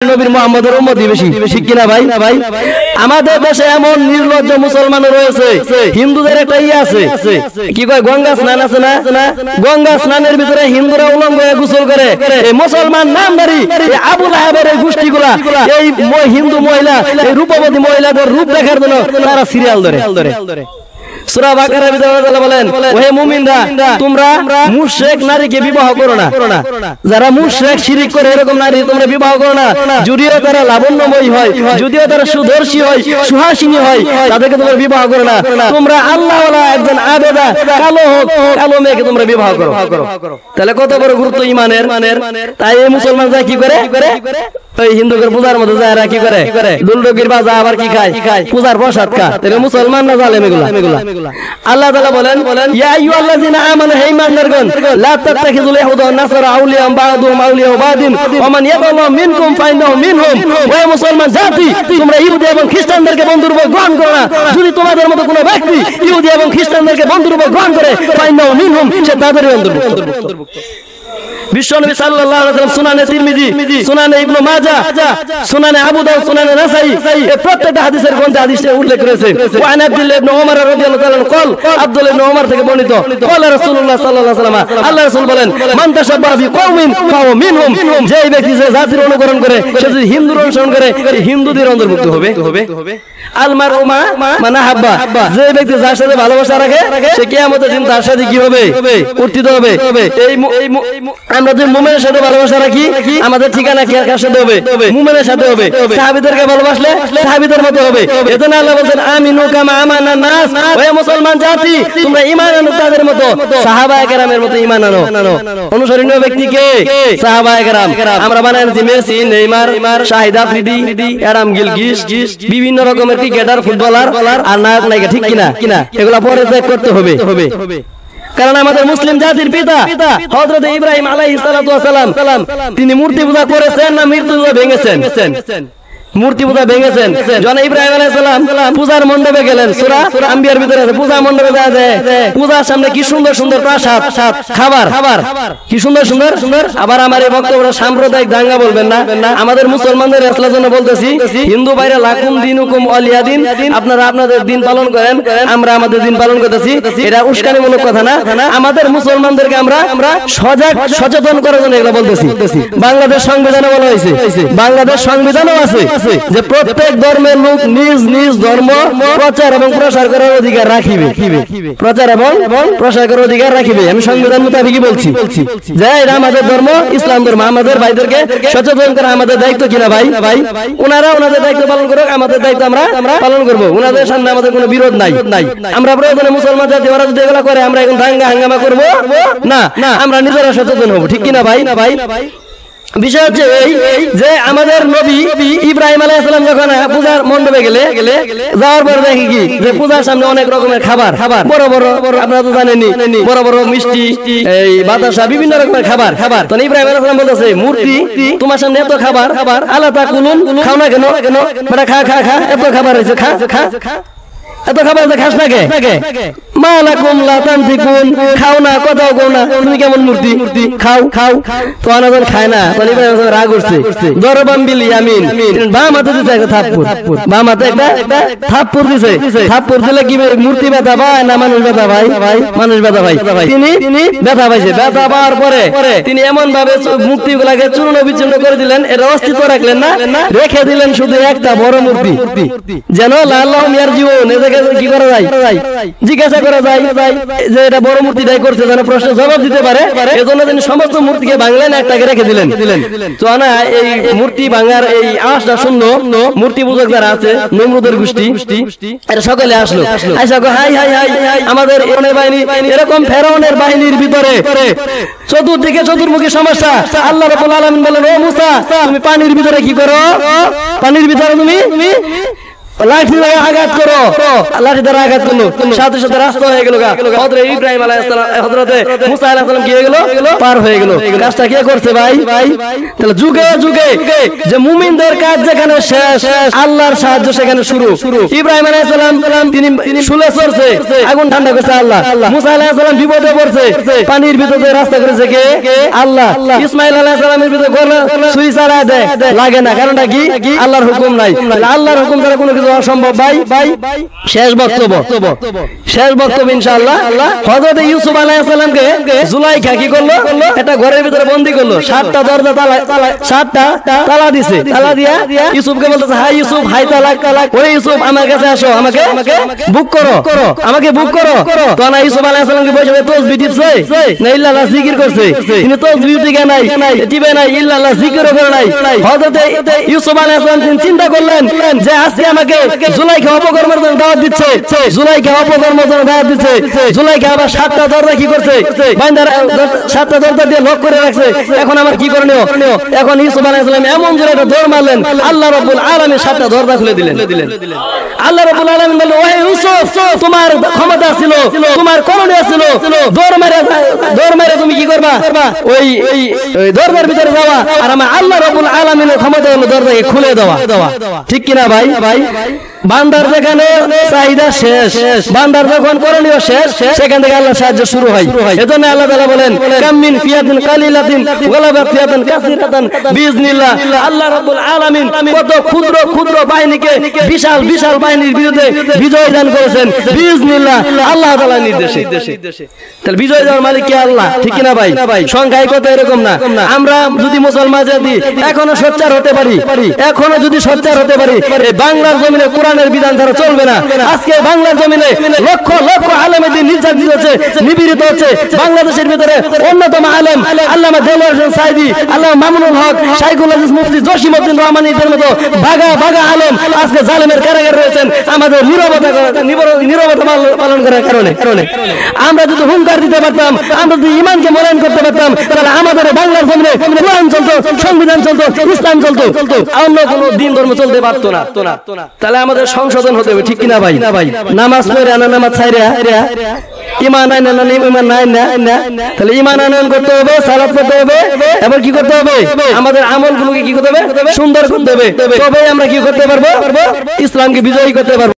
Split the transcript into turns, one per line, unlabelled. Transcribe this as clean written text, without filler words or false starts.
নবীর মুহাম্মদের উম্মতি বেশি, ঠিক কিনা ভাই? আমাদের দেশে এমন নির্লজ্জ মুসলমান রয়েছে, হিন্দুদের একটা আছে, কি কয় গঙ্গা স্নান আছে না, গঙ্গা স্নানের ভিতরে হিন্দুরা উলঙ্গ হয়ে গোসল করে। এই মুসলমান নামধারী আবু লাহাবের এই গোষ্ঠীগুলা এই হিন্দু মহিলা, এই রূপবতী মহিলাদের রূপ দেখার জন্য তারা সিরিয়াল ধরে। সূরা বাকারার ভিতরে আল্লাহ বলেন, ওহে মুমিনরা, তোমরা মুশরিক নারীকে বিবাহ করো না। যারা মুশরিক শিরক করে এরকম নারী তোমরা বিবাহ করো না। যদিও তারা লাবণ্যময়ী হয়, যদিও তারা সুদর্শী হয়, সুহাসিনী হয়, তাদেরকে তোমরা বিবাহ করো না। তোমরা আল্লাহওয়ালা একজন আবেদা কালো হোক, কালো মেয়েকে তোমরা বিবাহ করো। তাহলে কত বড় গুরুত্ব ইমানের। তাই এই মুসলমান যা কি করে, ওই হিন্দুদের পূজার মধ্যে যায় কি করে, দুলডুকির বাজা আবার কি খায়, পূজার প্রসাদ খায়। তাহলে মুসলমান না জালেম এগুলা। আল্লাহ তাআলা বলেন, ইয়া আইয়ুহাল্লাযিনা আমানু হে ঈমানদারগণ, লা তাত্তাখিযুল ইয়াহুদা ওয়ান নাসারা আউলিয়া বা'দুহুম আউলিয়া বা'দিন ওয়া মান ইয়াতাওয়াল্লাহু মিনকুম ফাইন্নাহু মিনহুম। ওহে মুসলমান জাতি, তোমরা ইহুদি এবং খ্রিস্টানদেরকে বন্ধুরূপে গ্রহণ করো না। যদি তোমাদের মতো কোনো ব্যক্তি ইহুদি এবং খ্রিস্টানদেরকে বন্ধুরূপে গ্রহণ করে, ফাইন্নাহু মিনহুম, সে তাদেরই অন্তর্ভুক্ত। বিশ্বনবী সাল্লাল্লাহু আলাইহি ওয়াসাল্লাম সুনানে তিরমিজি, সুনানে ইবনে মাজাহ, সুনানে আবু দাউদ, সুনানে নাসাই, এই প্রত্যেকটা হাদিসের গ্রন্থে হাদিসে উল্লেখ করেছে। ওয়া আন আব্দুল্লাহ ইবনে ওমর রাদিয়াল্লাহু তাআলা قال আব্দুল্লাহ ইবনে ওমর থেকে বর্ণিত, قال রাসূলুল্লাহ সাল্লাল্লাহু আলাইহি ওয়াসাল্লাম, আল্লাহ রাসূল বলেন, মান তাশাব্বাহা বিকওমিন ফাহুয়া মিনহুম। যে ব্যক্তি যে জাতির অনুকরণ করে, সে যদি হিন্দুর অনুসরণ করে, হিন্দুদের অন্তর্ভুক্ত হবে। আল মারউ মা মান আহাব্বা, যে ব্যক্তি যার সাথে ভালোবাসা রাখে, সে কিয়ামতের দিন তার সাথে কি হবে, উত্থিত হবে। এই আমরা যে মুমিনের সাথে ভালোবাসা রাখি, আমাদের ঠিকানা কার সাথে হবে, মুমিনের সাথে হবে। সাহাবীদেরকে ভালোবাসলে সাহাবীদের মতো হবে। এজন্য আল্লাহ বলেন, আমিনু কামা আমানান নাস, ওহে মুসলমান জাতি, তোমরা ঈমান আনো তাদের মতো, সাহাবায়ে কেরামের মতো ঈমান আনো। অনুসরণীয় ব্যক্তি কে? সাহাবায়ে কেরাম। আমরা বানাইছি Messi, Neymar, Shahid Afridi, Adam Gilchrist, বিভিন্ন রকমের ক্রিকেটার, ফুটবলার আর নায়ক নায়িকা, ঠিক কিনা? এগুলা পরে ত্যাগ করতে হবে। কারণ আমাদের মুসলিম জাতির পিতা হযরত ইব্রাহিম আলাইহিস সালাতু ওয়াস সালাম, তিনি মূর্তি পূজা করেছেন না মূর্তি পূজা ভেঙেছেন? মূর্তি পূজা ভেঙেছেন। যখন ইব্রাহিম আলাইহিস সালাম পূজার মণ্ডপে গেলেন, সূরা আম্বিয়ার ভিতরে আছে, পূজা মণ্ডপে যায় পূজার সামনে কি সুন্দর সুন্দর প্রাসাদ, খাবার কি সুন্দর সুন্দর। আবার আমার এই বক্তব্যটা সাম্প্রদায়িক দাঙ্গা বলবেন না। আমাদের মুসলমানদের ইসলামের জন্য বলতেছি, হিন্দু ভাইরা লাকুম দিনুকুম ওয়ালিয়া দিন, আপনারা আপনাদের দিন পালন করেন, আমরা আমাদের দিন পালন করতেছি। এটা উস্কানিমূলক কথা না। আমাদের মুসলমানদেরকে আমরা সচেতন করার জন্য এগুলো বলতেছি। বাংলাদেশ সংবিধানে বলা হয়েছে, বাংলাদেশ সংবিধানও আছে যে প্রত্যেক ধর্মের লোক নিজ নিজ ধর্ম প্রচার এবং প্রসার করার অধিকার রাখিবে। প্রচার এবং প্রসার করার অধিকার রাখিবে। আমি সংবিধান মোতাবেকই বলছি যে এটা আমাদের ধর্ম, ইসলাম ধর্ম। আমাদের ভাইদেরকে সচেতন করা আমাদের দায়িত্ব কিনা ভাই? ওনারা ওনাদের দায়িত্ব পালন করুক, আমাদের দায়িত্ব আমরা পালন করবো। ওনাদের সামনে আমাদের কোনো বিরোধ নাই। আমরা প্রয়োজনে মুসলমান জাতি ওরা যদি এগুলো করে আমরা এখন দাঙ্গা হাঙ্গামা করবো না, আমরা নিজেরা সচেতন হবো, ঠিক কিনা ভাই? বিষয় হচ্ছে এই যে আমাদের নবী ইব্রাহিম আলাইহিস সালাম যখন পূজার মণ্ডপে গেলে যাওয়ার পর দেখি কি যে পূজার সামনে অনেক রকমের খাবার, বড় বড়, আপনারা তো জানেনই, বড় বড় মিষ্টি, এই বাতাসা, বিভিন্ন রকমের খাবার। তখন ইব্রাহিম আলাইহিস সালাম বলতেছে, মূর্তি তোমার সামনে এত খাবার, আলা তাকুলুন, খাও না কেন? বড় খা, এত খাবার হয়েছে, খা, এত খাবার খাস না কে? মালাকুম লা তানতিকুন, খাও না, কথাও কও না, তুমি কেমন মূর্তি? খাও। তো আনাজন খায় না, তখন ইব্রাহিম রাগ উঠছে, দরবাম বিল ইয়ামিন, বাম হাতে দিছে একটা থাপ্পড়, বাম হাতে একটা থাপ্পড় দিছে। থাপ্পড় দিলে কি মূর্তি ব্যথা পায় না মানুষ ব্যথা ভাই? মানুষ ব্যথা ভাই। তিনি ব্যথা পাইছে। ব্যথা পাওয়ার পরে তিনি এমন ভাবে মূর্তিগুলাকে চূর্ণ বিচূর্ণ করে দিলেন, এটা অস্তিত্ব রাখলেন না, রেখে দিলেন শুধু একটা বড় মূর্তি, যেন লাল্লাহুম ইয়ারজিউন, এটাকে কি করা যায়, জিজ্ঞাসা করা যায় যে এটা বড় মূর্তিটাই করছে, যেন প্রশ্নের জবাব দিতে পারে। এজন্য তিনি সমস্ত মূর্তিকে ভাঙলেন, একটাকে রেখে দিলেন। তো না, এই মূর্তি ভাঙার এই আওয়াজটা শুনলো মূর্তি পূজক যারা আছে, নমরুদের গোষ্ঠী, এটা সকলে আসলো। আইসা কয়, হাই হাই হাই, আমাদের ফেরাউনের বাহিনী, এরকম ফেরাউনের বাহিনীর ভিতরে চতুর্মুখী সমস্যা। আল্লাহ রাব্বুল আলামিন বলেন, ও মুসা, তুমি পানির ভিতরে কি করো? পানির ভিতরে তুমি লাঠি দিয়ে আঘাত করো, লাঠি দ্বারা আঘাত করলো, সাথে সাথে রাস্তা হয়ে গেল। হযরত ইব্রাহিম আলাইহিস সালাম, হযরত মুসা আলাইহিস সালাম কি হয়ে গেল? পার হয়ে গেল। কাজটা কে করছে ভাই? তাহলে যুগে যুগে যে মুমিনদের কাজ যেখানে শেষ, আল্লাহর সাহায্য সেখানে শুরু। ইব্রাহিম আলাইহিস সালাম তিনি শুলে চড়ছে, আগুন ঠান্ডা করছে আল্লাহ। মুসা আলাইহিস সালাম বিপদে পড়ছে, পানির ভিতরে রাস্তা করেছে কে? আল্লাহ। ইসমাঈল আলাইহিস সালামের ভিতরে সুই চালা দেয়, লাগে না, কারণটা কি? আল্লাহর হুকুম নাই। আল্লাহর হুকুম দ্বারা কোনো কিছু অসম্ভব ভাই। শেষ বক্তব্য ইনশাআল্লাহ। হযরত ইউসুফ আলাইহিস সালামকে জুলাইখা কি করলো? একটা ঘরের ভিতরে বন্দী করলো, 7টা দরজা তালা দিছে। তালা দিয়া ইউসুফকে বলতেছে, হাই ইউসুফ, হাই তালাক। ওই ইউসুফ আমার কাছে আসো, আমাকে বুক করো, আমাকে বুক করো। তো না ইউসুফ আলাইহিস সালামকে বসে তাসবিহ টিপছে না ইল্লাল্লাহ জিকির করছে? তিনি তাসবিহ টিকে নাই, টিপে নাই, ইল্লাল্লাহ জিকিরও করে নাই। হযরত ইউসুফ আলাইহিস সালাম চিন্তা করলেন যে আজকে আমাকে জুলাইখা অপকর্মের জন্য দাওয়াত দিচ্ছে, জুলাইখা অপকর্মের জন্য দাওয়াত দিচ্ছে। জুলাইখা আবার 7টা দরজা কি করছে? বান্দার 7টা দরজা দিয়ে লক করে রাখছে। এখন আমার কি করণীয়? এখন ইউসুফ আলাইহিস সালাম এমন জোরে একটা দৌড় মারলেন, আল্লাহ রাব্বুল আলামিন 7টা দরজা খুলে দিলেন। আল্লাহ রাব্বুল আলামিন বললেন, ওহে ইউসুফ, তোমার ক্ষমতা ছিল, তোমার করণীয় ছিল, দৌড় মেরে তুমি কি করবা? ওই দরজার ভিতরে যাওয়া। আর আমার আল্লাহ রাব্বুল আলামিনের ক্ষমতা হলো দরজাকে খুলে দেওয়া। ঠিক কিনা ভাই? বান্দার যেখানে চাহিদা শেষ, বান্দার যখন করণীয় শেষ, সেখান থেকে আল্লাহর সাহায্য শুরু হয়। এজন্য আল্লাহ তাআলা বলেন, কাম মিন ফিয়াতিন কালিলাতিন গালাবাত ফিয়াতান কাসীরাতান বিইজনিল্লাহ। আল্লাহ রাব্বুল আলামিন কত ক্ষুদ্র ক্ষুদ্র বাহিনীকে বিশাল বিশাল বাহিনীর বিরুদ্ধে বিজয় দান করেছেন বিইজনিল্লাহ, আল্লাহ তাআলার নির্দেশে। তাহলে বিজয় দেওয়ার মালিক কে? আল্লাহ। ঠিক কিনা ভাই? সংখ্যায় কত এরকম না। আমরা যদি মুসলমান জাতি এখনো সোচ্চার হতে পারি, এখনো যদি সোচ্চার হতে পারি, এই বাংলার জমিনে কোরআনের বিধান দ্বারা চলবে না। আজকে বাংলার জমিনে লক্ষ লক্ষ আলেমের দিন নির্যাতিত হচ্ছে, নিপীড়িত হচ্ছে। বাংলাদেশের ভিতরে অন্যতম আলেম আল্লামা দেলোয়ার হোসেন সাঈদী, আল্লামা মামুনুল হক, শাইখুল আজিজ মুফতি জসিমউদ্দিন রহমানীদের মতো ভাগা ভাগা আলেম আজকে জালেমের কারাগারে রয়েছেন আমাদের নীরবতা পালন করার কারণে। আমরা যদি হুঙ্কার দিতে পারতাম, আমরা যদি ঈমানকে মূল্যায়ন করতে পারতাম, তাহলে আমাদের বাংলার জমিনে কোরআন চলতো, সংবিধান চলতো, ইসলাম চলতো, অন্য কোনো দিন ধর্ম চলতে পারতো না। তাহলে আমাদের সংশোধন হতে হবে। ঠিক কিনা ভাই? নামাজ পড়ে না, নামাজ ছাইরা ঈমান আনে না, ঈমান নাই না। তাহলে ঈমান আনয়ন করতে হবে, সালাত পড়তে হবে, এবং কি করতে হবে? আমাদের আমলগুলোকে কি করতে হবে? সুন্দর করতে হবে। তবেই আমরা কি করতে পারবো? ইসলামকে বিজয়ী করতে পারবো।